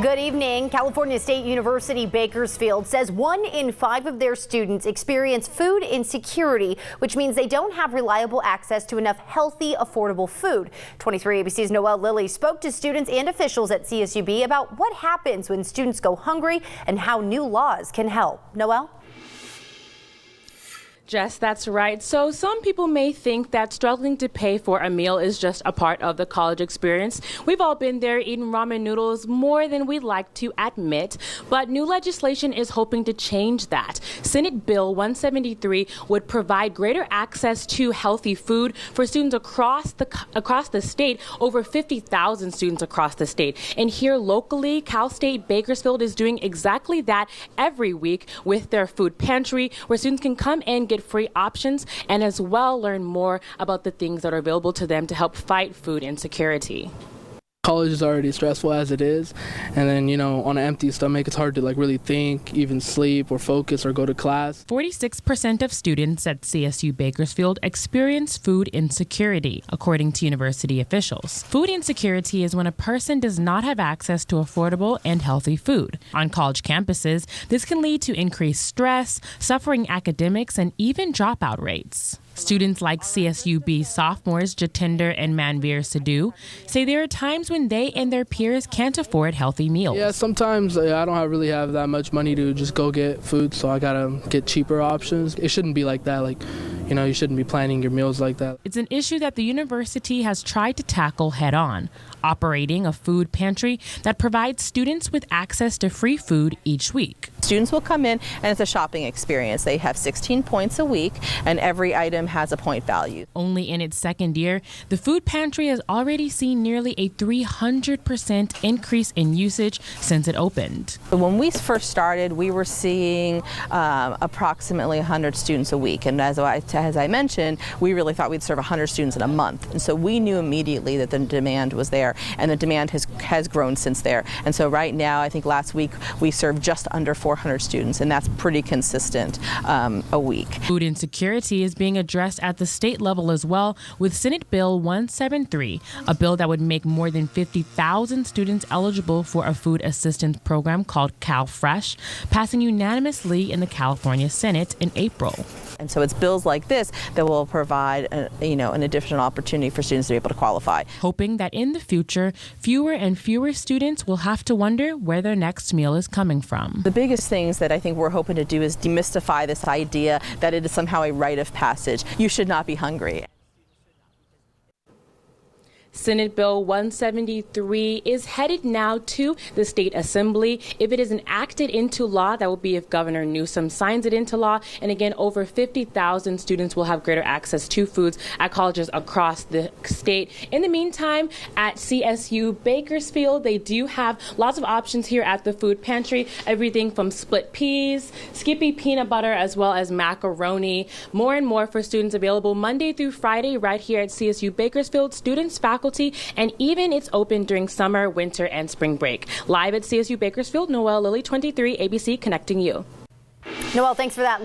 Good evening. California State University Bakersfield says 1 in 5 of their students experience food insecurity, which means they don't have reliable access to enough healthy, affordable food. 23 ABC's Noelle Lilly spoke to students and officials at CSUB about what happens when students go hungry and how new laws can help. Noelle? Jess, that's right. So some people may think that struggling to pay for a meal is just a part of the college experience. We've all been there eating ramen noodles more than we'd like to admit, but new legislation is hoping to change that. Senate Bill 173 would provide greater access to healthy food for students across the state, over 50,000 students across the state. And here locally, Cal State Bakersfield is doing exactly that every week with their food pantry, where students can come and get free options and as well learn more about the things that are available to them to help fight food insecurity. College is already stressful as it is, and then, on an empty stomach, it's hard to really think, even sleep or focus or go to class. 46% of students at CSU Bakersfield experience food insecurity, according to university officials. Food insecurity is when a person does not have access to affordable and healthy food. On college campuses, this can lead to increased stress, suffering academics, and even dropout rates. Students like CSUB sophomores Jatinder and Manveer Sidhu say there are times when they and their peers can't afford healthy meals. Yeah, sometimes I don't really have that much money to just go get food, so I gotta get cheaper options. It shouldn't be like that. You shouldn't be planning your meals like that. It's an issue that the university has tried to tackle head on, operating a food pantry that provides students with access to free food each week. Students will come in and it's a shopping experience. They have 16 points a week and every item has a point value. Only in its second year, the food pantry has already seen nearly a 300% increase in usage since it opened. When we first started, we were seeing approximately 100 students a week. And as I mentioned, we really thought we'd serve 100 students in a month. And so we knew immediately that the demand was there, and the demand has grown since there. And so right now, I think last week we served just under 400 students, and that's pretty consistent a week. Food insecurity is being addressed at the state level as well with Senate Bill 173, a bill that would make more than 50,000 students eligible for a food assistance program called CalFresh, passing unanimously in the California Senate in April. And so it's bills like this that will provide an additional opportunity for students to be able to qualify. Hoping that in the future, fewer and fewer students will have to wonder where their next meal is coming from. The biggest things that I think we're hoping to do is demystify this idea that it is somehow a rite of passage. You should not be hungry. Senate Bill 173 is headed now to the State Assembly. If it is enacted into law, that will be if Governor Newsom signs it into law. And again, over 50,000 students will have greater access to foods at colleges across the state. In the meantime, at CSU Bakersfield, they do have lots of options here at the food pantry. Everything from split peas, Skippy peanut butter, as well as macaroni. More and more for students available Monday through Friday right here at CSU Bakersfield. Students, faculty, and even it's open during summer, winter, and spring break. Live at CSU Bakersfield, Noelle Lilly, 23 ABC, connecting you. Noelle, thanks for that.